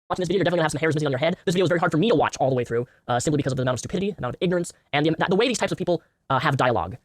watching this video, you're definitely gonna have some hairs missing on your head. This video is very hard for me to watch all the way through, simply because of the amount of stupidity, the amount of ignorance, and the way these types of people have dialogue.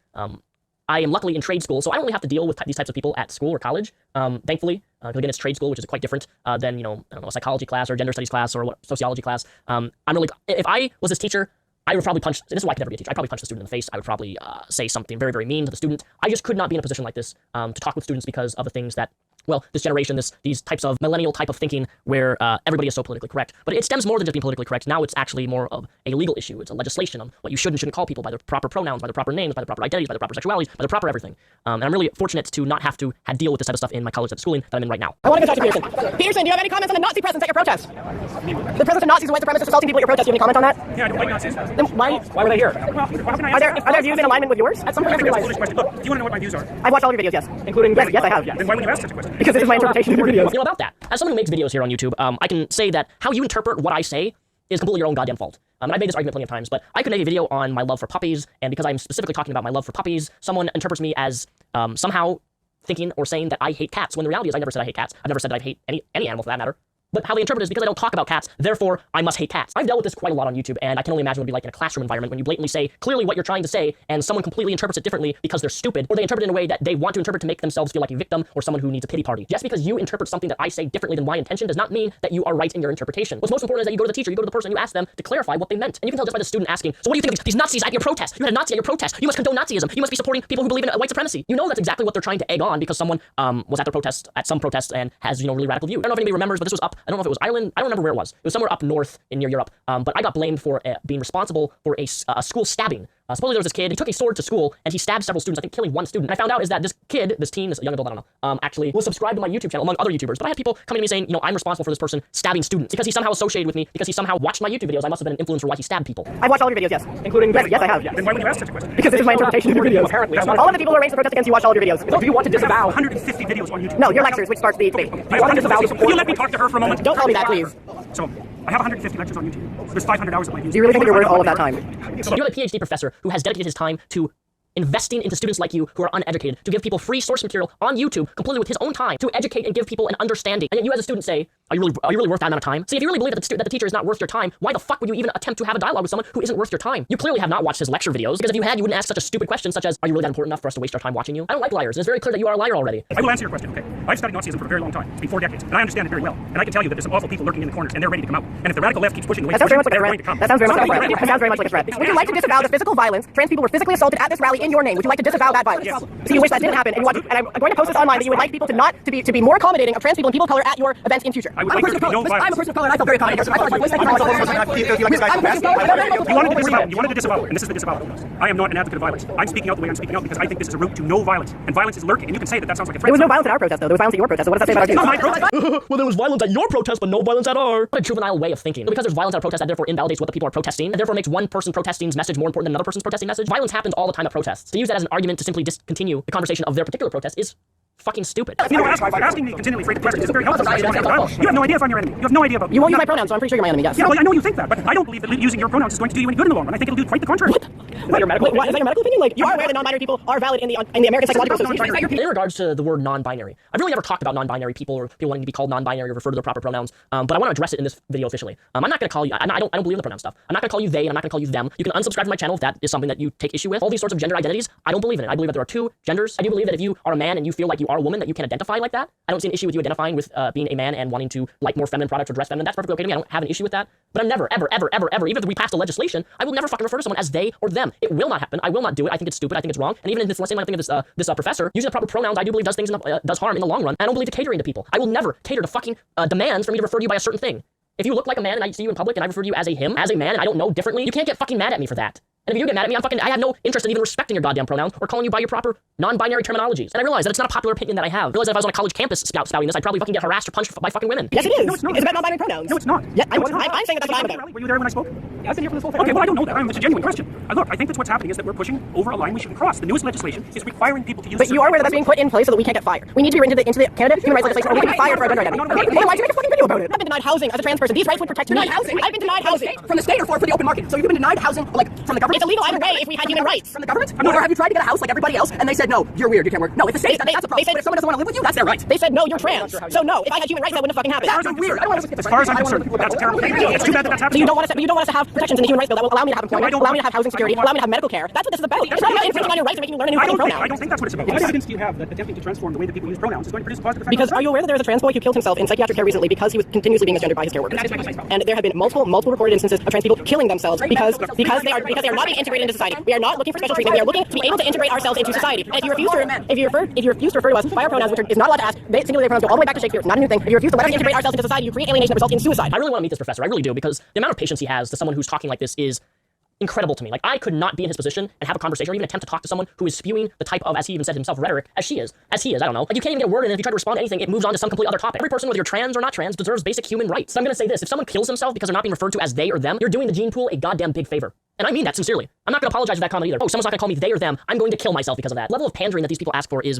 I am luckily in trade school, so I don't really have to deal with these types of people at school or college, thankfully, because again, it's trade school, which is quite different than, you know, I don't know, a psychology class or a gender studies class or sociology class. If I was this teacher, I would probably punch, this is why I could never be a teacher, I'd probably punch the student in the face. I would probably say something very, very mean to the student. I just could not be in a position like this to talk with students because of the things that, well, this generation, these types of millennial type of thinking where everybody is so politically correct. But it stems more than just being politically correct. Now it's actually more of a legal issue. It's a legislation on what you should and shouldn't call people by their proper pronouns, by their proper names, by their proper identities, by their proper sexualities, by their proper everything. And I'm really fortunate to not have to deal with this type of stuff in my college schooling that I'm in right now. I want to go talk to Peterson. Peterson, do you have any comments on the Nazi presence at your protest? The presence of Nazis and white supremacists assaulting people at your protest. Do you have any comment on that? Yeah, I don't like Nazis. Then why were they here? Well, are there views in alignment with yours? At some point, I think that's a foolish question. Look, do you want to know what my views are? I've watched all of your videos, yes. Including, yes, I have. Then why would you ask such a question? Because this is my interpretation of your videos. You know, about that, as someone who makes videos here on YouTube, I can say that how you interpret what I say is completely your own goddamn fault. And I've made this argument plenty of times, but I could make a video on my love for puppies, and because I'm specifically talking about my love for puppies, someone interprets me as somehow thinking or saying that I hate cats, when the reality is I never said I hate cats. I've never said that I hate any animal for that matter. But how they interpret it is because I don't talk about cats, therefore I must hate cats. I've dealt with this quite a lot on YouTube, and I can only imagine what it would be like in a classroom environment when you blatantly say clearly what you're trying to say, and someone completely interprets it differently because they're stupid, or they interpret it in a way that they want to interpret to make themselves feel like a victim or someone who needs a pity party. Just because you interpret something that I say differently than my intention does not mean that you are right in your interpretation. What's most important is that you go to the teacher, you go to the person, you ask them to clarify what they meant. And you can tell just by the student asking, so what do you think of these Nazis at your protest? You had a Nazi at your protest. You must condone Nazism. You must be supporting people who believe in white supremacy. You know that's exactly what they're trying to egg on because someone was at their protest, at some protest, and has, you know, really radical views. I don't know if anybody remembers, but this was up, I don't know if it was Ireland, I don't remember where it was. It was somewhere up north near Europe, but I got blamed for being responsible for a school stabbing. Supposedly there was this kid, he took a sword to school, and he stabbed several students, I think killing one student. And I found out is that this kid, this teen, this young adult, I don't know, actually was subscribed to my YouTube channel, among other YouTubers. But I had people coming to me saying, you know, I'm responsible for this person stabbing students, because he somehow associated with me, because he somehow watched my YouTube videos. I must have been an influencer for why he stabbed people. I've watched all of your videos, yes. Including, yes, I have. Then why would you ask such a question? Because this is my interpretation of your videos. Apparently. All of the people who arranged the protest against you watched all of your videos. So do you want to disavow 150 videos on YouTube? No, your lectures, which starts the debate. Do you want to disavow? Will you let me talk to her for a moment? Don't tell me that, please. So, I have 150 lectures on YouTube. There's 500 hours of my views. Do you really think you're worth all of that time? You're a PhD professor who has dedicated his time to investing into students like you who are uneducated, to give people free source material on YouTube, completely with his own time, to educate and give people an understanding. And yet you as a student say, are you really worth that amount of time? See, if you really believe that the teacher is not worth your time, why the fuck would you even attempt to have a dialogue with someone who isn't worth your time? You clearly have not watched his lecture videos, because if you had, you wouldn't ask such a stupid question such as, are you really that important enough for us to waste our time watching you? I don't like liars, and it's very clear that you are a liar already. I will answer your question, okay? I've studied Nazism for a very long time. It's been 4 decades, and I understand it very well. And I can tell you that there's some awful people lurking in the corners, and they're ready to come out. And if the radical left keeps pushing the way That sounds very much like a they're threat. going to come. That sounds very much like a threat. That sounds very much like a threat. Would you like to disavow the physical violence? Trans people were physically assaulted at this rally in your name. Would you like to disavow that violence? Yes. So you wish that didn't happen, and I'm going to post this online that you would like people to be more accommodating of trans people and people of color at your events in future. I would like there to be no violence. I'm a person of color, and I feel very accommodating. I thought my voice You wanted to disavow, and this is the disavow. I am not an advocate of violence. I'm speaking out the way I'm speaking out because I think this is a route to no violence, and violence is lurking. And you can say that sounds like a threat. There was no violence at our protest, though. There was violence at your protest. So what does that say about you? Not my protest. Well, there was violence at your protest, but no violence at ours. What a juvenile way of thinking. Because there's violence at a protest, that therefore invalidates what the people are protesting, and therefore makes one person protesting's message more important than another person's protesting message. Violence happens all the time at protests. To use that as an argument to simply discontinue the conversation of their particular protest is fucking stupid. You know, asking me continually freighted questions is very helpful. You have no idea if I'm your enemy. You have no idea about me. You won't use my pronouns, so I'm pretty sure you're my enemy, yes. Yeah, well, I know you think that, but I don't believe that using your pronouns is going to do you any good in the long run. I think it'll do quite the contrary. What? Is that your medical opinion? Like, you are aware that non-binary people are valid in the American Psychological Association? In regards to the word non-binary, I've really never talked about non-binary people or people wanting to be called non-binary or refer to their proper pronouns, but I want to address it in this video officially. I'm not going to call you, I don't believe in the pronoun stuff. I'm not going to call you they, and I'm not going to call you them. You can unsubscribe from my channel if that is something that you take issue with. All these sorts of gender identities, I don't believe in it. I believe that there are two genders. I do believe that if you are a man and you feel like you are a woman, that you can identify like that. I don't see an issue with you identifying with being a man and wanting to like more feminine products or dress feminine. That's perfectly okay to me. I don't have an issue with that. But I'm never, ever, even if we passed a legislation, I will never fucking refer to someone as they or them. It will not happen. I will not do it. I think it's stupid. I think it's wrong. And even in this same line of thing of this professor, using the proper pronouns, I do believe does things does harm in the long run. I don't believe in catering to people. I will never cater to fucking demands for me to refer to you by a certain thing. If you look like a man and I see you in public and I refer to you as a him, as a man, and I don't know differently, you can't get fucking mad at me for that. And if you get mad at me, I have no interest in even respecting your goddamn pronouns or calling you by your proper non-binary terminologies. And I realize that it's not a popular opinion that I have. I realize that if I was on a college campus spouting this, I'd probably fucking get harassed or punched by fucking women. Yes, it is. No, it's not. It's about non-binary pronouns. No, it's not. Yeah, I'm saying that that's what I'm about. Were you there when I spoke? I've been here for this whole thing. Okay, well, I don't know that. It's a genuine question. Look, I think that's what's happening is that we're pushing over a line we shouldn't cross. The newest legislation is requiring people to use. But you are aware that that's being put in place so that we can't get fired. We need to be written into the Canada Human Rights legislation, or we can be fired for our gender identity. Okay, well, why'd you make a fucking video about it? I've been denied housing as a trans person. These rights would protect me. Denied housing? I've been denied housing from the state or for the open market. So you've been denied housing, like from the government. government? It's illegal either way if we had human rights. From the government? Or have you tried to get a house like everybody else and they said, no, you're weird, you can't work? No, if the state said that's a problem. But if someone doesn't want to live with you, that's their right. They said, no, you're trans. So no, if I had human rights, that wouldn't have fucking happened. That's weird. I don't want to live with As far as I'm concerned, that's a terrible thing. It's too bad that that's So happening. you don't want us to have protections in the human rights bill that will allow me to have employment, allow me to have housing security, allow me to have medical care. That's what this is about. It's not about infringing on your rights and making you learn a new fucking pronoun. I don't think that's what it's about. What evidence do you have that attempting to transform the way that people use pronouns is going to produce a positive effect? Because are you aware that there was a trans boy who killed himself in psychiatric care recently because he was continuously being misgendered by his care workers? And there have been multiple recorded instances of trans people killing themselves because they are not being integrated into society. We are not looking for special treatment. We are looking to be able to integrate ourselves into society. And if you refuse to refer to us by our pronouns, which is not allowed to ask, singular pronouns go all the way back to Shakespeare. It's not a new thing. If you refuse to let us integrate ourselves into society, you create alienation that results in suicide. I really want to meet this professor. I really do, because the amount of patience he has to someone who's talking like this is incredible to me. Like, I could not be in his position and have a conversation or even attempt to talk to someone who is spewing the type of, as he even said himself, rhetoric as he is. I don't know. Like, you can't even get a word in, and if you try to respond to anything, it moves on to some complete other topic. Every person, whether you're trans or not trans, deserves basic human rights. So I'm gonna say this: if someone kills himself because they're not being referred to as they or them, you're doing the gene pool a goddamn big favor. And I mean that sincerely. I'm not gonna apologize for that comment either. Oh, someone's not gonna call me they or them, I'm going to kill myself because of that. The level of pandering that these people ask for is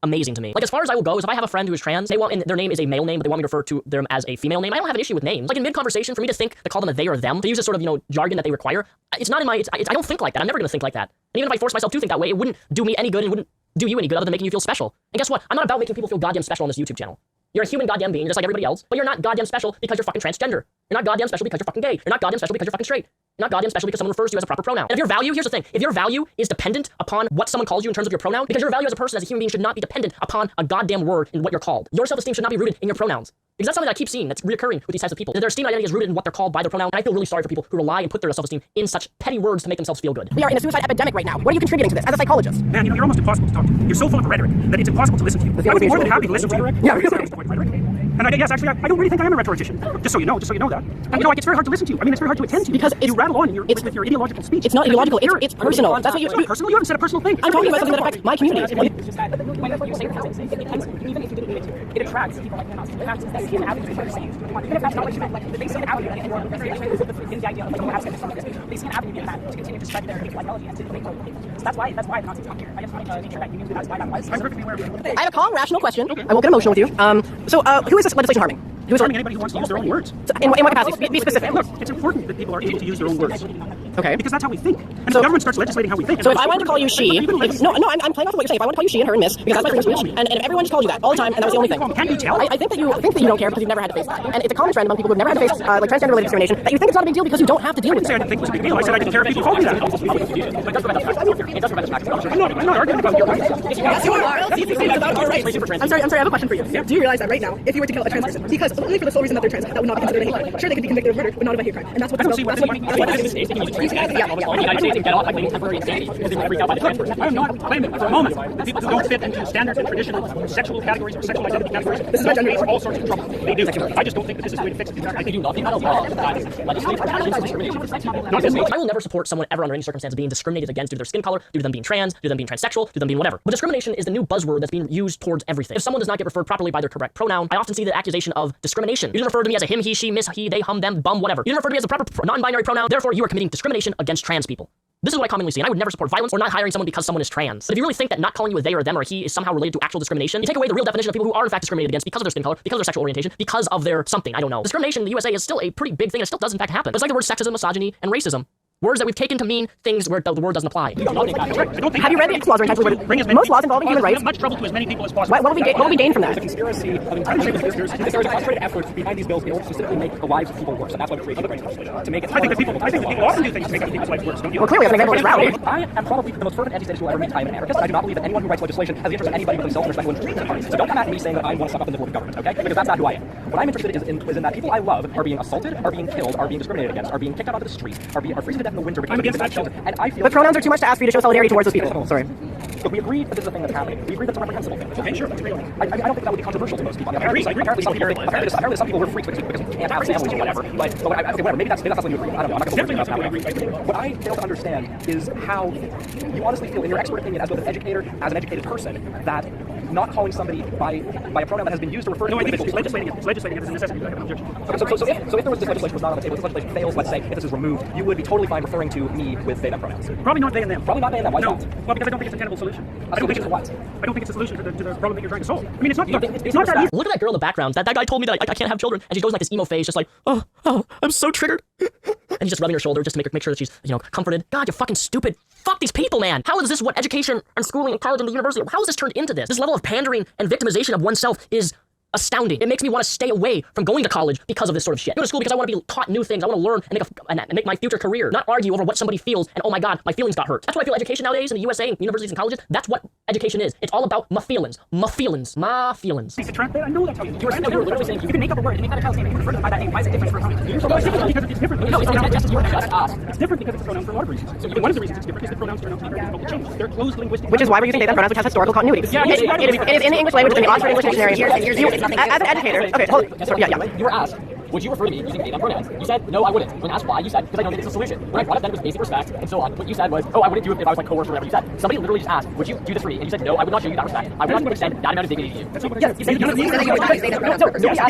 amazing to me. Like, as far as I will go, is if I have a friend who is trans, and their name is a male name, but they want me to refer to them as a female name, I don't have an issue with names. Like, in mid-conversation, for me to call them a they or them, to use this sort of, jargon that they require, it's not in my, I don't think like that. I'm never gonna think like that. And even if I force myself to think that way, it wouldn't do me any good, and wouldn't do you any good other than making you feel special. And guess what? I'm not about making people feel goddamn special on this YouTube channel. You're a human goddamn being, just like everybody else, but you're not goddamn special because you're fucking transgender. You're not goddamn special because you're fucking gay. You're not goddamn special because you're fucking straight. You're not goddamn special because someone refers to you as a proper pronoun. And if your value, here's the thing, if your value is dependent upon what someone calls you in terms of your pronoun, because your value as a person, as a human being, should not be dependent upon a goddamn word in what you're called. Your self-esteem should not be rooted in your pronouns. Because that's something that I keep seeing that's reoccurring with these types of people. Their esteem identity is rooted in what they're called by their pronoun, and I feel really sorry for people who rely and put their self-esteem in such petty words to make themselves feel good. We are in a suicide epidemic right now. What are you contributing to this as a psychologist? Man, you're almost impossible to talk to. You're so full of rhetoric that it's impossible to listen to you. I would be more than happy to listen to you. Yeah, really. And yes, actually, I don't really think I am a rhetorician. Just so you know that. And it's very hard to listen to you. I mean, it's very hard to attend to. Because you rattle on with your ideological speech. It's not ideological. It's personal. That's what you do. Personal? You haven't said a personal thing. I'm talking about something that affects my community. It's just that when you say something, even if you didn't mean it to, it attracts people like Pronouns. The fact is that an avenue to what you're saying. Even if that's not what you meant, like, they see an avenue in the idea of perhaps they see an avenue in that to continue to spread their ideology and to make more people. So that's why Pronouns is here. I just wanted to make sure that you knew that's why that was. I'm perfectly aware of it. I have a calm, rational question. Okay. I won't get emotional with you. Who is this legislation harming? Who is harming anybody who wants to use their own words. So in what capacity? Be specific. Look, it's important that people are able to use their own words. Okay. Because that's how we think. And if the government starts legislating how we think. So if I wanted to call you she, I'm playing off of what you're saying. If I want to call you she and her and miss, because that's my freedom of speech, and if everyone just called you that all the time, and that was the only thing. Can you tell? I think that you don't care because you've never had to face that. And it's a common trend among people who've never had to face like transgender-related discrimination that you think it's not a big deal because you don't have to deal with it. I didn't think it was a big deal. I said I didn't care if people called me that. I'm not arguing about your rights. Yes, you are. It's about our rights. I'm sorry, I have a question for you. Do you realize that right now, if you were to kill a trans person, because only for the sole reason that they're trans, that would not be considered a hate crime. Sure, they could be convicted of murder, but not of a hate crime. And that's what I don't see why the United States can use and get off by claiming temporary insanity because they might freak out by the trans person. I'm not claiming for a moment that people who don't fit into standards and traditional sexual categories or sexual identity categories this is my gender for all sorts of trouble. They do. I just don't think that this is the way to fix it. I think you love people. I will never support someone ever under any circumstance being discriminated against due to their skin color, due to them being trans, due to them being transsexual, due to them being whatever. But discrimination is the new buzzword that's being used towards everything. If someone does not get referred properly by their correct pronoun, I often see the accusation of discrimination. You didn't refer to me as a him, he, she, miss, he, they, hum, them, bum, whatever. You didn't refer to me as a proper non-binary pronoun, therefore you are committing discrimination against trans people. This is what I commonly see, and I would never support violence or not hiring someone because someone is trans. But if you really think that not calling you a they or them or a he is somehow related to actual discrimination, you take away the real definition of people who are in fact discriminated against because of their skin color, because of their sexual orientation, because of their something, I don't know. Discrimination in the USA is still a pretty big thing, and it still does in fact happen. But it's like the words sexism, misogyny, and racism. Words that we've taken to mean things where the word doesn't apply. Have you read the laws are intentionally worded? Most laws involving human rights. Much trouble to as many people as possible. What will we gain from that? The conspiracy of there's a concentrated effort behind these bills in order to specifically make the lives of people worse, and that's why we create human rights legislation to make it. I think that people often do things to make other people's lives worse, don't you? Well, clearly, as an example, it's rowdy. I am probably the most fervent anti-statist you will ever meet. I am an anarchist. I do not believe that anyone who writes legislation has the interest of anybody but themselves and their special interests in parties. So don't come at me saying that I want to suck up in the board of government, okay? Because that's not who I am. What I'm interested is in that people I love are being assaulted, are being killed, are being discriminated against, are being kicked out onto the streets, are freezing to death in the winter because I'm against that children. And I feel But pronouns are too much to ask for you to show solidarity towards those people. Sorry. Look, we agreed that this is a thing that's happening. We agreed that's a reprehensible thing. Okay, sure. I don't think that would be controversial to most people. I mean, apparently some people were freaks because we can't have families or whatever. But okay, whatever. Maybe that's something you agree on. I don't know. I'm not going to say what I fail to understand is how you honestly feel, in your expert opinion, as both an educator, as an educated person, that not calling somebody by a pronoun that has been used to refer to individuals. It's legislating it. It's legislating it as a necessity. I have no objection. So if there was this legislation was not on the table, if this legislation fails, let's say, if this is removed, you would be totally fine referring to me with they, them pronouns. Probably not they and them. Probably not they and them. Why No. not? Well, because I don't think it's a tenable solution. I don't think it's what? I don't think it's a solution to the problem that you're trying to solve. I mean, it's not that easy. Look at that girl in the background. That guy told me that I can't have children, and she goes in like this emo phase, just like, oh, I'm so triggered. And he's just rubbing her shoulder just to make sure that she's, comforted. God, you're fucking stupid. Fuck these people, man. How is this what education and schooling and college and the university, how is this turned into this? This level of pandering and victimization of oneself is astounding. It makes me want to stay away from going to college because of this sort of shit. I go to school because I want to be taught new things. I want to learn and make my future career, not argue over what somebody feels and, oh my God, my feelings got hurt. That's what I feel education nowadays in the USA, universities and colleges. That's what education is. It's all about my feelings. My feelings. My feelings. I know that's how you do it. You're literally saying you can make up a word and make that a child saying you refer to it by that name. Why is it different for a pronoun? Because it's different. No, it's not just your It's different because it's a pronoun for a lot of reasons. So one of the reasons it's different is that pronouns turn out to be very difficult to change. They're closed linguistic. Which is why we're using they, them pronouns, which has historical continuity. Yeah, It is in the English language, in the Oxford English Dictionary. As an educator, okay, hold on. Yeah. You were asked, would you refer to me using they, them pronouns? You said, no, I wouldn't. When asked why, you said, because I know that it's a solution. When I brought up that it was basic respect and so on, what you said was, oh, I wouldn't do it if I was like coerced or whatever you said. Somebody literally just asked, would you do this for me? And you said, no, I would not show you that respect. I would not extend that amount of dignity to you. Yes, you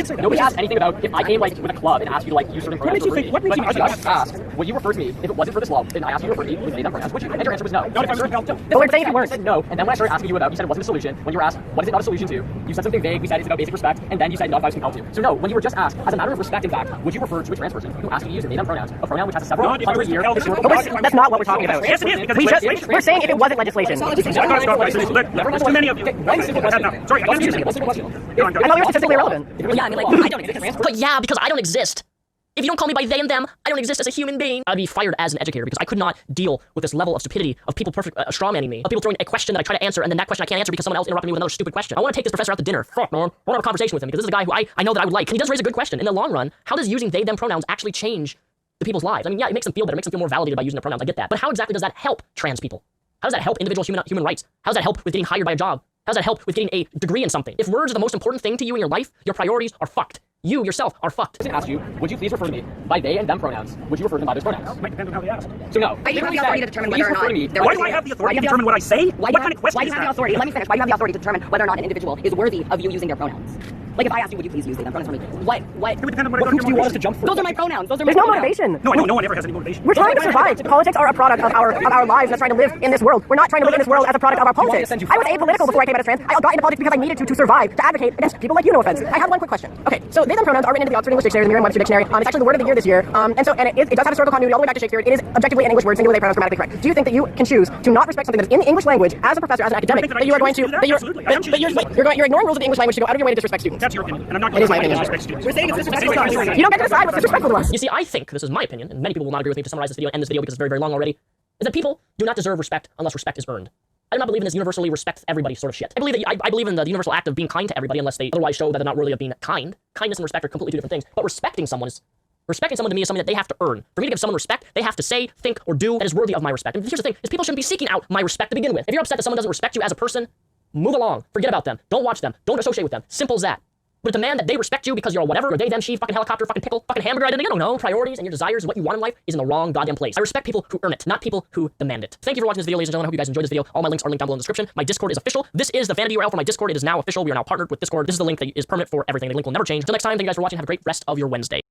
said Nobody asked anything about if I came like with a club and asked you to like use certain pronouns. What makes you just asked, would you refer to me if it wasn't for this law? And I asked you to refer to me with they, them pronouns. Would you? And your answer was no. Not if I was But we're saying if it You said no, and then when I started asking you about, you said it wasn't a solution. When you were asked, what is it not a solution to? You said something vague. We said it's about basic respect, and then you said not if I was compelled to. So no, when you were just asked, as a matter of respect, in fact, would you refer to a trans person who asked you to use they, them pronouns, a pronoun which has a several hundred year historical? That's not what we're talking about. Yes, it is, because We're saying if it wasn't legislation. There's too many of you. Sorry, I can't choose What's the question? I thought we were statistically irrelevant. Yeah, I mean, like, I don't exist. But yeah, because I don't exist. If you don't call me by they and them, I don't exist as a human being. I'd be fired as an educator because I could not deal with this level of stupidity of people strawmanning me, of people throwing a question that I try to answer and then that question I can't answer because someone else interrupted me with another stupid question. I want to take this professor out to dinner. Fuck, man. I want to have a conversation with him because this is a guy who I know that I would like. And he does raise a good question. In the long run, how does using they, them pronouns actually change the people's lives? I mean, yeah, it makes them feel better. It makes them feel more validated by using their pronouns. I get that. But how exactly does that help trans people? How does that help individual human rights? How does that help with getting hired by a job? How does that help with getting a degree in something? If words are the most important thing to you in your life, your priorities are fucked. You yourself are fucked. I asked you, would you please refer to me by they and them pronouns? Would you refer to them by those pronouns? Might depend on how they asked. So no. You have the authority to determine whether or not. Why do I have the authority to determine what I say? What kind of question Why do is you have the that? authority? Let me finish. Why do you have the authority to determine whether or not an individual is worthy of you using their pronouns? Like if I asked you, would you please use they, them pronouns for me? What It would depend on hoops what do you want us to jump through? Those are my pronouns. Those are my There's no pronouns. motivation. No, I know no one ever has any motivation. We're trying to survive. Politics are a product of our lives. That's trying to live in this world. We're not trying to live in this world as a product of our politics. I was apolitical before I came out as trans. I got into politics because I needed to survive, to advocate against people like you. No offense. I have one quick question. Okay, so they them pronouns are written into the Oxford English Dictionary, the Merriam-Webster Dictionary. It's actually the word of the year this year. And it does have historical continuity all the way back to Shakespeare. It is objectively an English word, singular they pronouns grammatically correct. Do you think that you can choose to not respect something that is in the English language as a professor, as an academic, that you are going to you're ignoring rules of the English language to go out of your way to disrespect students? That's your opinion, and I'm not It is my going to opinion. disrespect students. We're saying it's disrespectful to us. You don't get to decide what's disrespectful to us. You see, I think, this is my opinion, and many people will not agree with me to summarize this video and end this video because it's very, very long already, is that people do not deserve respect unless respect is earned. I do not believe in this universally respect everybody sort of shit. I believe in the universal act of being kind to everybody unless they otherwise show that they're not worthy of being kind. Kindness and respect are completely two different things. But respecting someone to me is something that they have to earn. For me to give someone respect, they have to say, think, or do that is worthy of my respect. And here's the thing, is people shouldn't be seeking out my respect to begin with. If you're upset that someone doesn't respect you as a person, move along. Forget about them. Don't watch them. Don't associate with them. Simple as that. But demand that they respect you because you're a whatever, you're they, them, she, fucking helicopter, fucking pickle, fucking hamburger, I don't know. Priorities and your desires and what you want in life is in the wrong goddamn place. I respect people who earn it, not people who demand it. Thank you for watching this video, ladies and gentlemen. I hope you guys enjoyed this video. All my links are linked down below in the description. My Discord is official. This is the vanity URL for my Discord. It is now official. We are now partnered with Discord. This is the link that is permanent for everything. The link will never change. Until next time, thank you guys for watching. Have a great rest of your Wednesday.